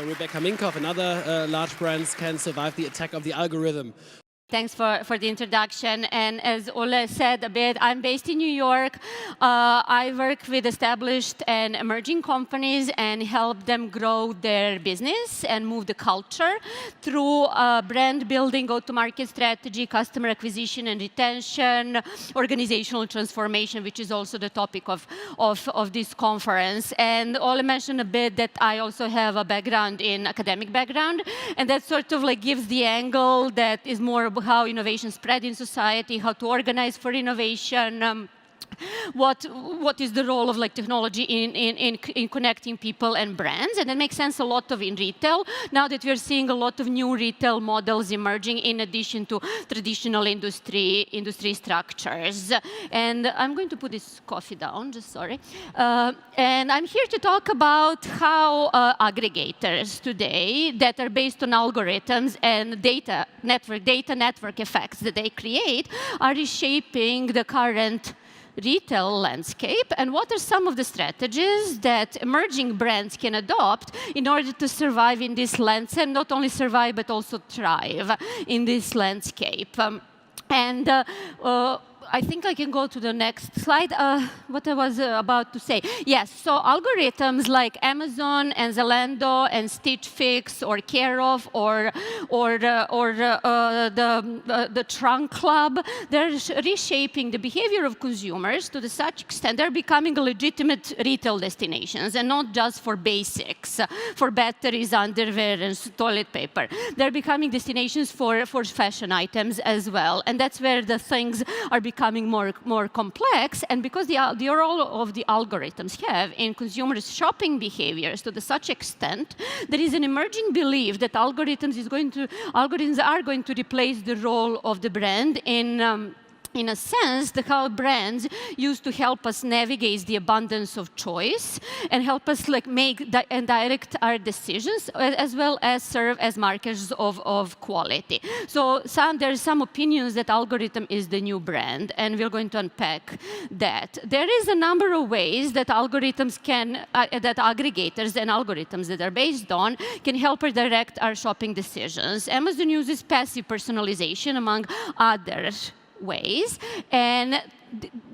Rebecca Minkoff and other large brands can survive the attack of the algorithm. Thanks for the introduction. And as Ole said a bit, I'm based in New York. I work with established and emerging companies and help them grow their business and move the culture through brand building, go-to-market strategy, customer acquisition and retention, organizational transformation, which is also the topic of this conference. And Ole mentioned a bit that I also have a background in academic background, and that sort of like gives the angle that is more about how innovation spread in society, how to organize for innovation, what is the role of technology in connecting people and brands. And that makes sense a lot of in retail, now that we're seeing a lot of new retail models emerging in addition to traditional industry structures. And I'm going to put this coffee down, just sorry. And I'm here to talk about how aggregators today that are based on algorithms and data network effects that they create are reshaping the current retail landscape, and what are some of the strategies that emerging brands can adopt in order to survive in this landscape, and not only survive but also thrive in this landscape. I think I can go to the next slide. What I was about to say. Yes, so algorithms like Amazon and Zalando and Stitch Fix or Care of or the Trunk Club, they're reshaping the behavior of consumers to such extent they're becoming legitimate retail destinations, and not just for basics, for batteries, underwear, and toilet paper. They're becoming destinations for fashion items as well, and that's where the things are becoming more complex. And because the role of the algorithms have in consumers' shopping behaviors to such extent, there is an emerging belief that algorithms are going to replace the role of the brand in a sense, how brands used to help us navigate the abundance of choice and help us make and direct our decisions, as well as serve as markers of quality. So there's some opinions that algorithm is the new brand, and we're going to unpack that. There is a number of ways that algorithms that aggregators and algorithms that are based on can help us direct our shopping decisions. Amazon uses passive personalization among other ways, and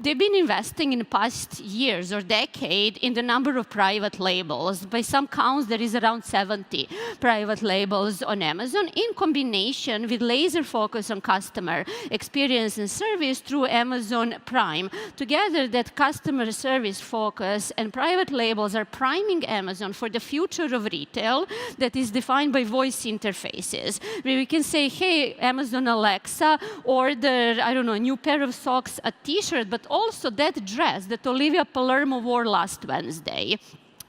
they've been investing in the past years or decade in the number of private labels. By some counts, there is around 70 private labels on Amazon, in combination with laser focus on customer experience and service through Amazon Prime. Together, that customer service focus and private labels are priming Amazon for the future of retail that is defined by voice interfaces, where we can say, hey, Amazon Alexa, order, I don't know, a new pair of socks, a t-shirt, but also that dress that Olivia Palermo wore last Wednesday.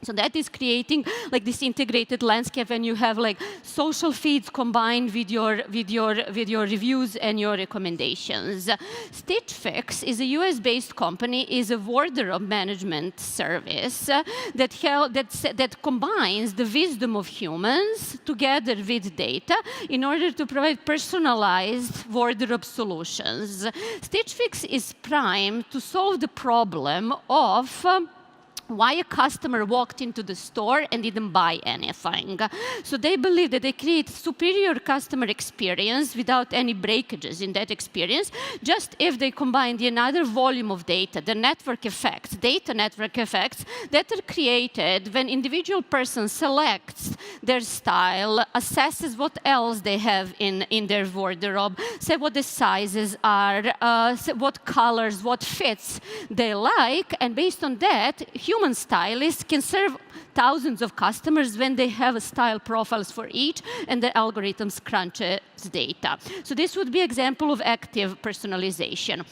So that is creating this integrated landscape, and you have social feeds combined with your reviews and your recommendations. Stitch Fix is a US-based company, is a wardrobe management service that combines the wisdom of humans together with data in order to provide personalized wardrobe solutions. Stitch Fix is primed to solve the problem of why a customer walked into the store and didn't buy anything. So they believe that they create superior customer experience without any breakages in that experience, just if they combine the another volume of data, the network effects, data network effects that are created when individual person selects their style, assesses what else they have in their wardrobe, say what the sizes are, what colors, what fits they like, and based on that, human stylists can serve thousands of customers when they have style profiles for each, and the algorithms crunches data. So this would be an example of active personalization.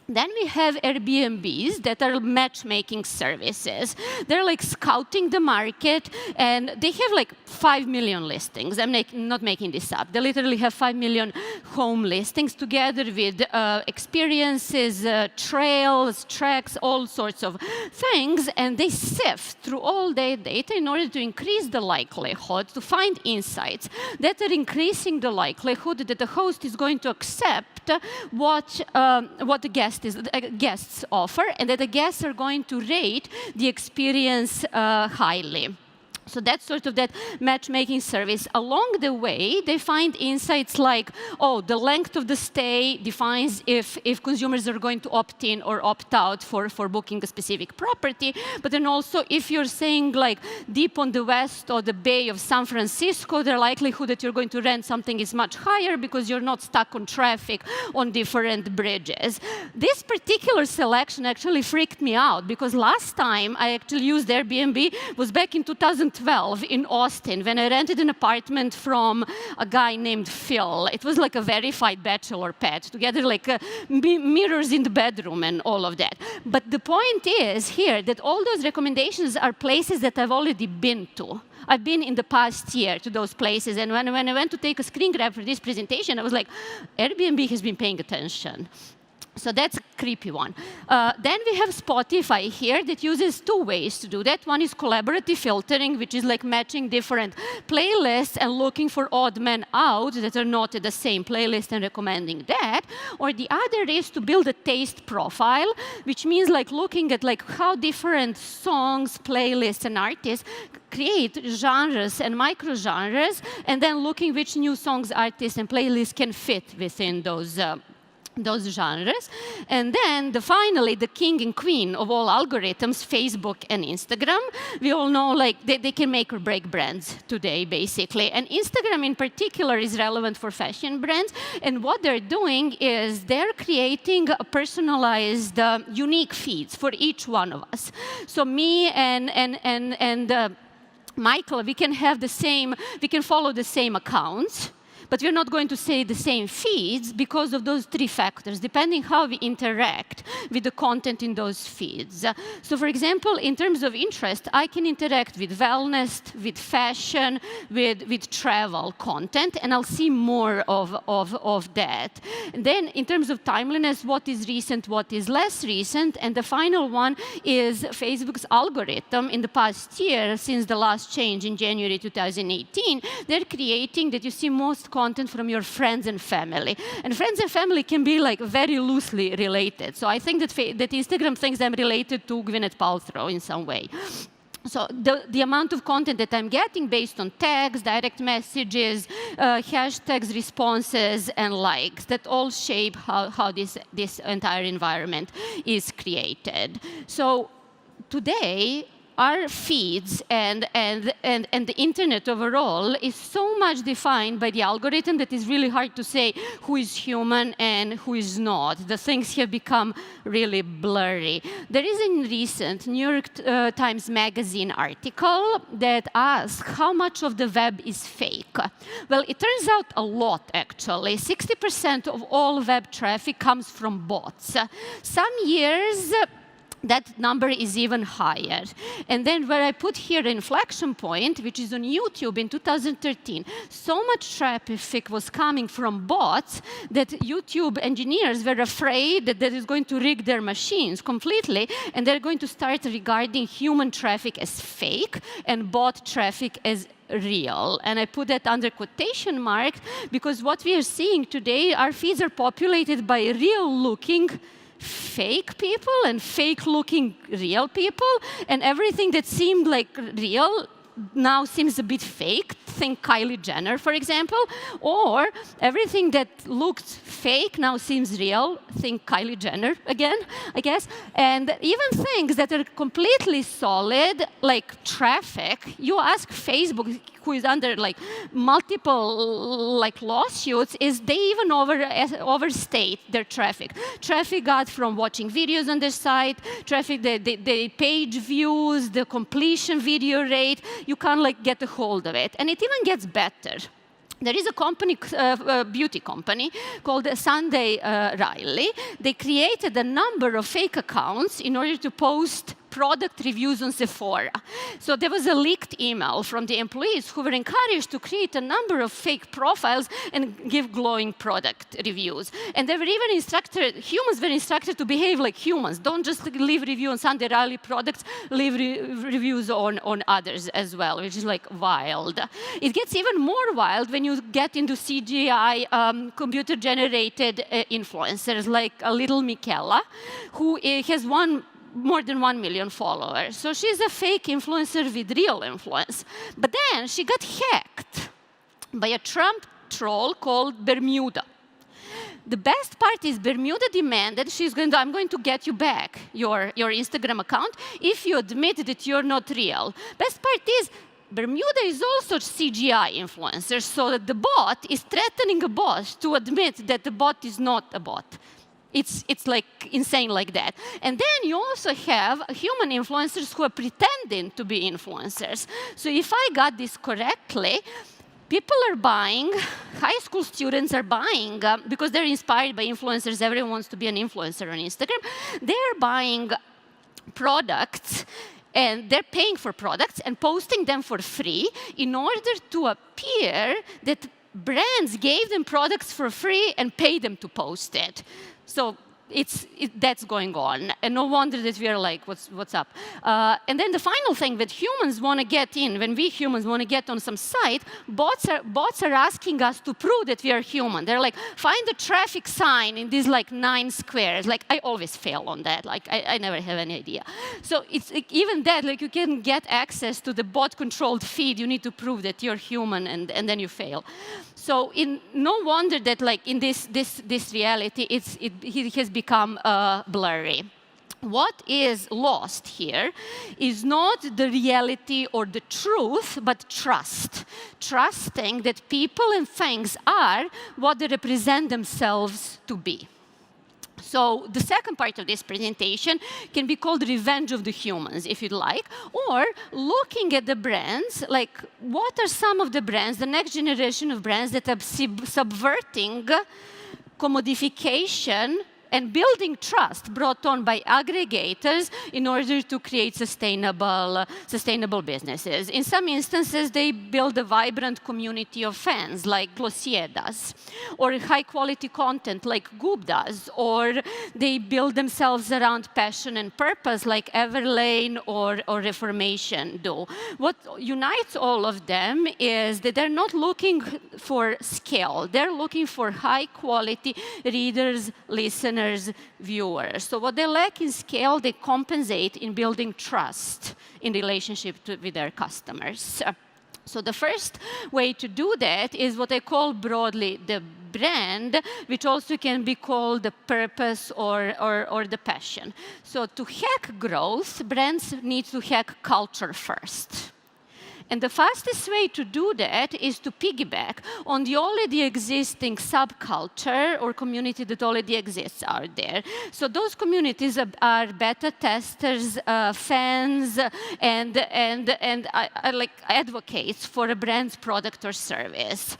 Then we have Airbnbs that are matchmaking services. They're scouting the market, and they have 5 million listings. I'm not making this up. They literally have 5 million home listings together with experiences, trails, tracks, all sorts of things, and they sift through all their data in order to increase the likelihood to find insights that are increasing the likelihood that the host is going to accept what the guests offer, and that the guests are going to rate the experience highly. So that's sort of that matchmaking service. Along the way, they find insights like, oh, the length of the stay defines if consumers are going to opt in or opt out for booking a specific property. But then also, if you're saying like deep on the west or the bay of San Francisco, the likelihood that you're going to rent something is much higher because you're not stuck on traffic on different bridges. This particular selection actually freaked me out because last time I actually used Airbnb was back in 2012 in Austin when I rented an apartment from a guy named Phil. It was like a verified bachelor pad, together like mirrors in the bedroom and all of that. But the point is here that all those recommendations are places that I've already been to. I've been in the past year to those places, and when I went to take a screen grab for this presentation, I was like, Airbnb has been paying attention. So that's a creepy one. Then we have Spotify here that uses two ways to do that. One is collaborative filtering, which is like matching different playlists and looking for odd men out that are not at the same playlist and recommending that. Or the other is to build a taste profile, which means like looking at like how different songs, playlists, and artists create genres and micro-genres, and then looking which new songs, artists, and playlists can fit within those genres. And then finally, the king and queen of all algorithms, Facebook and Instagram. We all know like they can make or break brands today, basically. And Instagram in particular is relevant for fashion brands. And what they're doing is they're creating a personalized, unique feeds for each one of us. So me and Michael, we can have the same, we can follow the same accounts, but we're not going to say the same feeds because of those three factors, depending how we interact with the content in those feeds. So for example, in terms of interest, I can interact with wellness, with fashion, with travel content, and I'll see more of that. And then in terms of timeliness, what is recent, what is less recent, and the final one is Facebook's algorithm in the past year, since the last change in January 2018, they're creating that you see most content from your friends and family. And friends and family can be like very loosely related. So I think that Instagram thinks I'm related to Gwyneth Paltrow in some way. So the amount of content that I'm getting based on tags, direct messages, hashtags, responses, and likes, that all shape how this entire environment is created. So today, our feeds and the internet overall is so much defined by the algorithm that it's really hard to say who is human and who is not. The things have become really blurry. There is a recent New York Times Magazine article that asks how much of the web is fake. Well, it turns out a lot, actually. 60% of all web traffic comes from bots. Some years, that number is even higher. And then where I put here an inflection point, which is on YouTube in 2013, so much traffic was coming from bots that YouTube engineers were afraid that is going to rig their machines completely, and they're going to start regarding human traffic as fake and bot traffic as real. And I put that under quotation marks because what we are seeing today, our feeds are populated by real-looking fake people and fake-looking real people, and everything that seemed like real now seems a bit fake. Think Kylie Jenner, for example, or everything that looked fake now seems real. Think Kylie Jenner again, I guess. And even things that are completely solid, like traffic, you ask Facebook, who is under like multiple like lawsuits, is they even overstate their traffic. Traffic got from watching videos on their site, traffic, the page views, the completion video rate, you can't like get a hold of it. And it even gets better. There is a company, beauty company, called Sunday Riley. They created a number of fake accounts in order to post product reviews on Sephora. So there was a leaked email from the employees who were encouraged to create a number of fake profiles and give glowing product reviews. And they were even instructed, humans were instructed to behave like humans. Don't just leave review on Sunday Riley products, leave reviews on others as well, which is like wild. It gets even more wild when you get into CGI computer-generated influencers like a little Michaela, who has one more than 1 million followers. So she's a fake influencer with real influence. But then she got hacked by a Trump troll called Bermuda. The best part is Bermuda demanded I'm going to get you back, your Instagram account, if you admit that you're not real. Best part is Bermuda is also CGI influencer, so that the bot is threatening a bot to admit that the bot is not a bot. It's like insane like that. And then you also have human influencers who are pretending to be influencers. So if I got this correctly, people are buying, high school students are buying, because they're inspired by influencers, everyone wants to be an influencer on Instagram, they're buying products, and they're paying for products and posting them for free in order to appear that brands gave them products for free and paid them to post it. So that's going on, and no wonder that we are like, what's up? And then the final thing that humans want to get in, when we humans want to get on some site, bots are asking us to prove that we are human. They're like, find the traffic sign in these like 9 squares. Like, I always fail on that. Like, I never have any idea. So it's like, even that, like, you can get access to the bot-controlled feed. You need to prove that you're human, and then you fail. So no wonder that, like, in this reality, it has become blurry. What is lost here is not the reality or the truth, but trust. Trusting that people and things are what they represent themselves to be. So the second part of this presentation can be called Revenge of the Humans, if you'd like, or looking at the brands, like what are some of the brands, the next generation of brands that are subverting commodification and building trust brought on by aggregators in order to create sustainable businesses. In some instances, they build a vibrant community of fans, like Glossier does, or high-quality content, like Goop does, or they build themselves around passion and purpose, like Everlane or Reformation do. What unites all of them is that they're not looking for scale. They're looking for high-quality readers, listeners, viewers. So what they lack in scale, they compensate in building trust in relationship with their customers. So the first way to do that is what I call broadly the brand, which also can be called the purpose or the passion. So to hack growth, brands need to hack culture first. And the fastest way to do that is to piggyback on the already existing subculture or community that already exists out there. So those communities are beta testers, fans, and like advocates for a brand's product or service.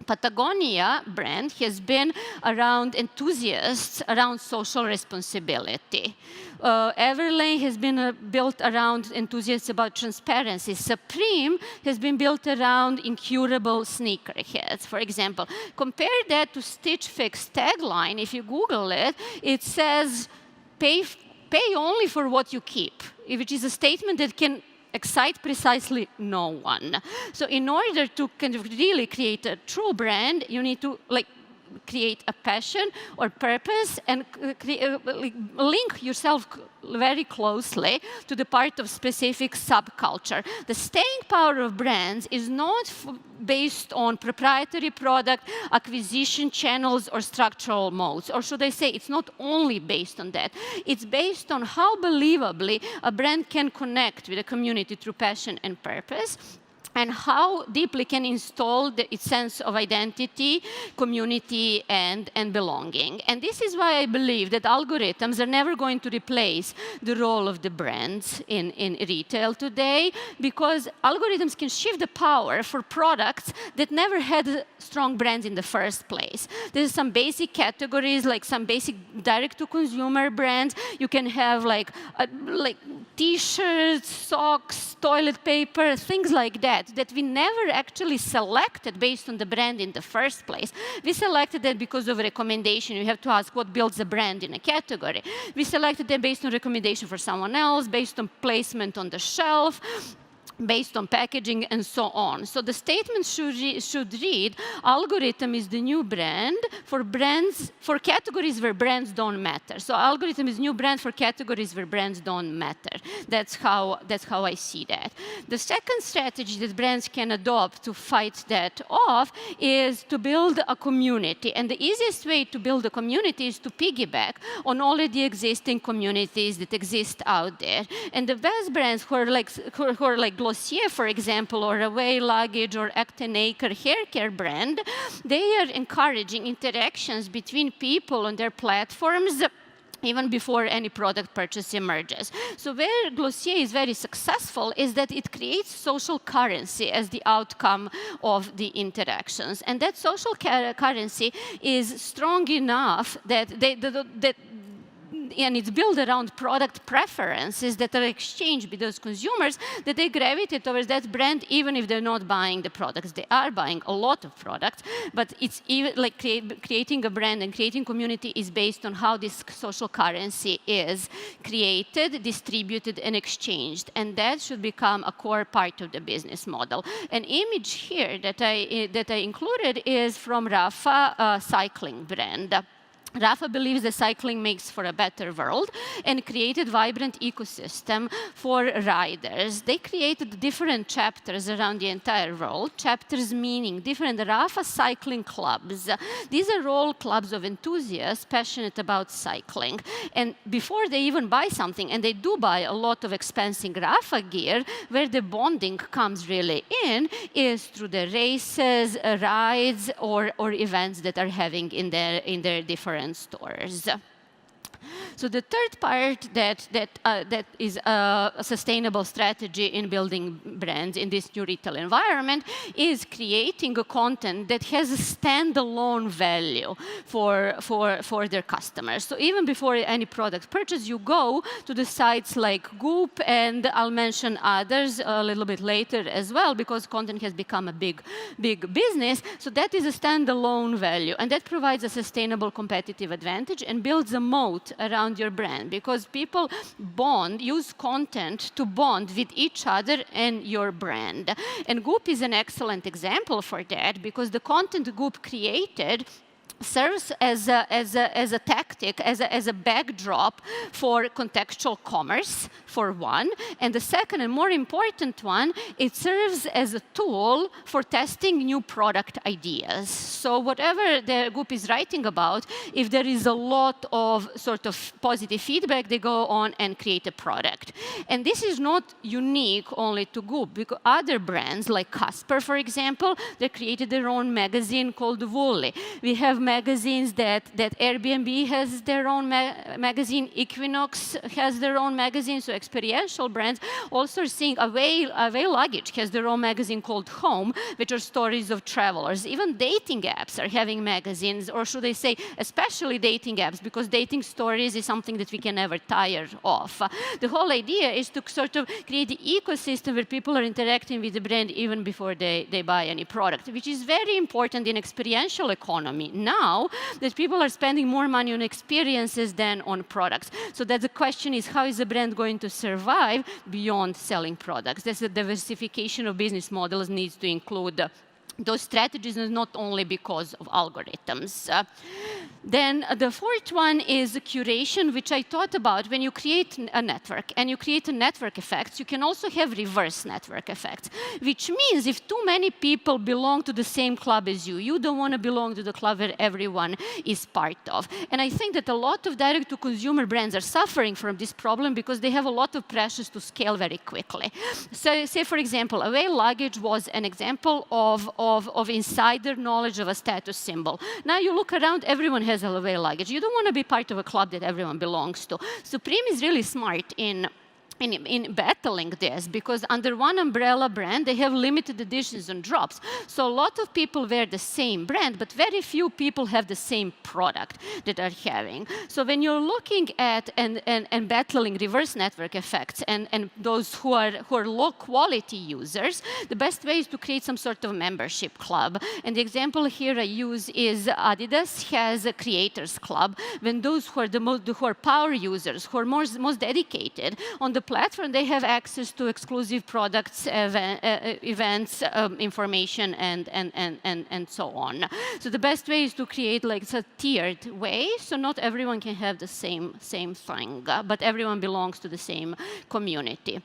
Patagonia brand has been around enthusiasts around social responsibility. Everlane has been built around enthusiasts about transparency. Supreme has been built around incurable sneakerheads, for example. Compare that to Stitch Fix tagline. If you Google it, it says, pay only for what you keep, which is a statement that can excite precisely no one. So in order to kind of really create a true brand, you need to create a passion or purpose and link yourself very closely to the part of specific subculture. The staying power of brands is not based on proprietary product, acquisition channels, or structural modes. Or should I say, it's not only based on that. It's based on how believably a brand can connect with a community through passion and purpose, and how deeply can install its sense of identity, community, and belonging. And this is why I believe that algorithms are never going to replace the role of the brands in retail today, because algorithms can shift the power for products that never had strong brands in the first place. There's some basic categories, like some basic direct-to-consumer brands. You can have like T-shirts, socks, toilet paper, things like that we never actually selected based on the brand in the first place. We selected that because of a recommendation. You have to ask what builds a brand in a category. We selected them based on recommendation for someone else, based on placement on the shelf. based on packaging and so on. So the statement should read, algorithm is the new brand for brands, for categories where brands don't matter. So algorithm is new brand for categories where brands don't matter. That's how I see that. The second strategy that brands can adopt to fight that off is to build a community. And the easiest way to build a community is to piggyback on already existing communities that exist out there. And the best brands who are like Glossier, for example, or Away Luggage or Acton Acre hair care brand, they are encouraging interactions between people on their platforms even before any product purchase emerges. So where Glossier is very successful is that it creates social currency as the outcome of the interactions. And that social currency is strong enough that and it's built around product preferences that are exchanged with those consumers, that they gravitate towards that brand even if they're not buying the products. They are buying a lot of products, but it's even like creating a brand and creating community is based on how this social currency is created, distributed, and exchanged. And that should become a core part of the business model. An image here that I included is from Rafa cycling brand. Rafa believes that cycling makes for a better world and created vibrant ecosystem for riders. They created different chapters around the entire world, chapters meaning different Rafa cycling clubs. These are all clubs of enthusiasts passionate about cycling. And before they even buy something, and they do buy a lot of expensive Rafa gear, where the bonding comes really in is through the races, rides, or events that are having in their different stores. So the third part that is a sustainable strategy in building brands in this new retail environment is creating a content that has a standalone value for their customers. So even before any product purchase, you go to the sites like Goop, and I'll mention others a little bit later as well, because content has become a big business. So that is a standalone value, and that provides a sustainable competitive advantage and builds a moat around your brand, because people use content to bond with each other and your brand. And Goop is an excellent example for that, because the content Goop created serves as a tactic, as a backdrop for contextual commerce, for one. And the second and more important one, it serves as a tool for testing new product ideas. So whatever the group is writing about, if there is a lot of sort of positive feedback, they go on and create a product. And this is not unique only to Goop, because other brands like Casper, for example, they created their own magazine called Woolly. We have magazines that Airbnb has their own magazine, Equinox has their own magazine, so experiential brands also are seeing Away Luggage has their own magazine called Home, which are stories of travelers. Even dating apps are having magazines, or should I say, especially dating apps, because dating stories is something that we can never tire of. The whole idea is to sort of create the ecosystem where people are interacting with the brand even before they buy any product, which is very important in experiential economy now that people are spending more money on experiences than on products. So that the question is, how is a brand going to survive beyond selling products? That's the diversification of business models needs to include those strategies, and not only because of algorithms. Then the fourth one is curation, which I thought about. When you create a network and you create a network effects, you can also have reverse network effects, which means if too many people belong to the same club as you, you don't want to belong to the club where everyone is part of. And I think that a lot of direct-to-consumer brands are suffering from this problem because they have a lot of pressures to scale very quickly. So say, for example, Away Luggage was an example of insider knowledge of a status symbol. Now you look around, everyone has a Away Luggage. You don't want to be part of a club that everyone belongs to. Supreme is really smart in battling this, because under one umbrella brand, they have limited editions and drops. So a lot of people wear the same brand, but very few people have the same product that are having. So when you're looking at and battling reverse network effects and those who are low quality users, the best way is to create some sort of membership club. And the example here I use is Adidas has a creators club. When those who are power users, who are most dedicated on the platform, they have access to exclusive products, events, information, and so on. So the best way is to create like a tiered way, so not everyone can have the same thing, but everyone belongs to the same community.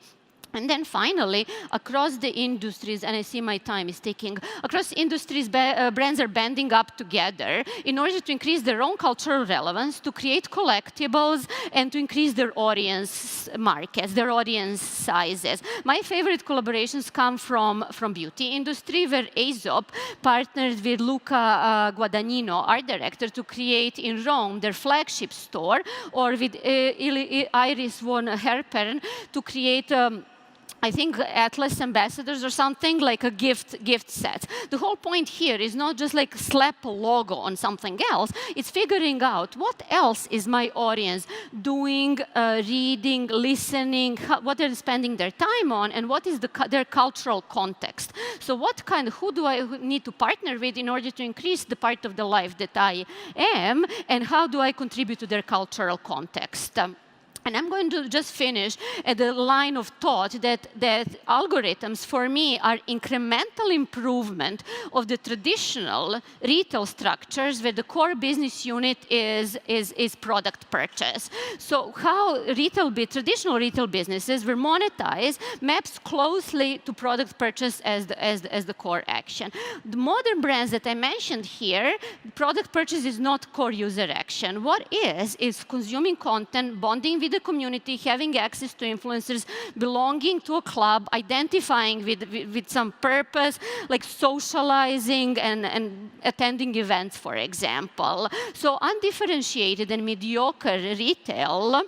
And then finally, across the industries, and I see my time is ticking, across industries, brands are banding up together in order to increase their own cultural relevance, to create collectibles, and to increase their audience markets, their audience sizes. My favorite collaborations come from beauty industry, where Aesop partnered with Luca Guadagnino, art director, to create in Rome their flagship store, or with Iris von Herpern to create I think Atlas ambassadors or something, like a gift set. The whole point here is not just like slap a logo on something else, it's figuring out what else is my audience doing, reading, listening, what they're spending their time on, and what is their cultural context. So who do I need to partner with in order to increase the part of the life that I am, and how do I contribute to their cultural context? And I'm going to just finish at the line of thought that algorithms, for me, are incremental improvement of the traditional retail structures where the core business unit is product purchase. So how traditional retail businesses were monetized maps closely to product purchase as the core action. The modern brands that I mentioned here, product purchase is not core user action. What is consuming content, bonding with the community, having access to influencers, belonging to a club, identifying with some purpose, like socializing and attending events, for example. So undifferentiated and mediocre retail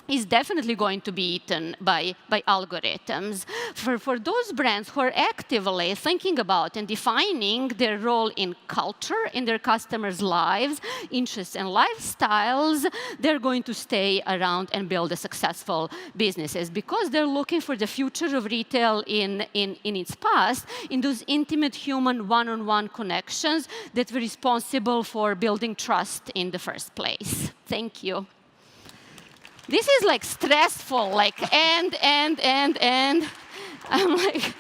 is definitely going to be eaten by algorithms. For those brands who are actively thinking about and defining their role in culture, in their customers' lives, interests, and lifestyles, they're going to stay around and build successful businesses because they're looking for the future of retail in its past, in those intimate human one-on-one connections that were responsible for building trust in the first place. Thank you. This is like stressful, like and. I'm like,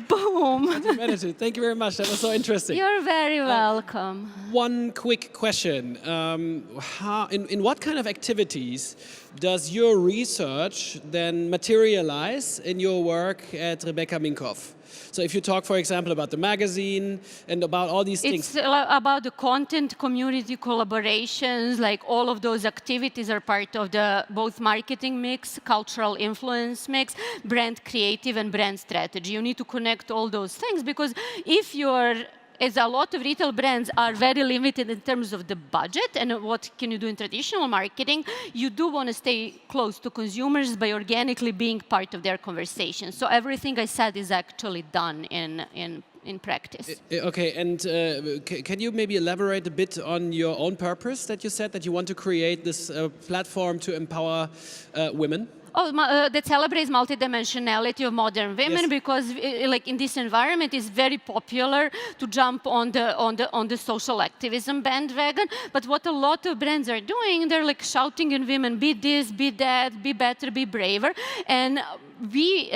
boom. Thank you very much. That was so interesting. You're very welcome. One quick question. In what kind of activities does your research then materialize in your work at Rebecca Minkoff? So if you talk, for example, about the magazine and about all these things. It's about the content, community collaborations, like all of those activities are part of the both marketing mix, cultural influence mix, brand creative and brand strategy. You need to connect all those things because if you're as a lot of retail brands are very limited in terms of the budget and what can you do in traditional marketing, you do want to stay close to consumers by organically being part of their conversation. So everything I said is actually done in practice. Okay, and can you maybe elaborate a bit on your own purpose that you said that you want to create this platform to empower women? That celebrates multidimensionality of modern women because, like in this environment, it's very popular to jump on the social activism bandwagon. But what a lot of brands are doing, they're like shouting in women, be this, be that, be better, be braver, and we.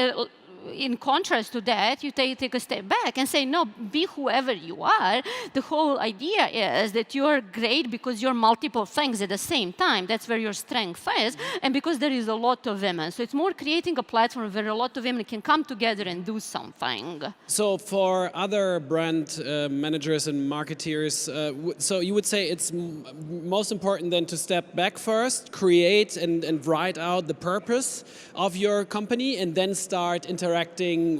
In contrast to that, you take a step back and say, no, be whoever you are. The whole idea is that you're great because you're multiple things at the same time. That's where your strength is, and because there is a lot of women. So it's more creating a platform where a lot of women can come together and do something. So for other brand managers and marketeers, so you would say it's most important then to step back first, create and write out the purpose of your company, and then start interacting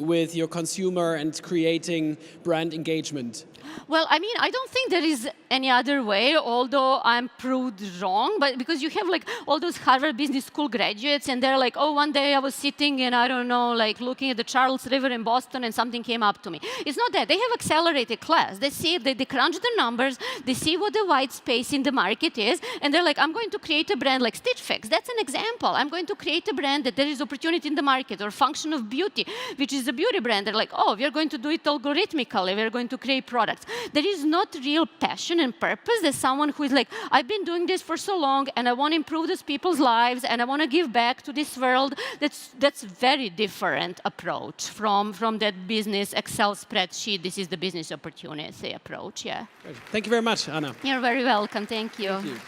with your consumer and creating brand engagement? Well, I mean, I don't think there is any other way, although I'm proved wrong, but because you have like all those Harvard Business School graduates and they're like, oh, one day I was sitting and I don't know, like looking at the Charles River in Boston and something came up to me. It's not that. They have accelerated class. They see, they crunch the numbers, they see what the white space in the market is, and they're like, I'm going to create a brand like Stitch Fix. That's an example. I'm going to create a brand that there is opportunity in the market, or Function of Beauty, which is a beauty brand. They're like, oh, we're going to do it algorithmically. We're going to create products. products. There is not real passion and purpose. There's someone who is like, I've been doing this for so long, and I want to improve these people's lives, and I want to give back to this world. That's very different approach from that business Excel spreadsheet. This is the business opportunity approach, yeah. Thank you very much, Anna. You're very welcome. Thank you. Thank you.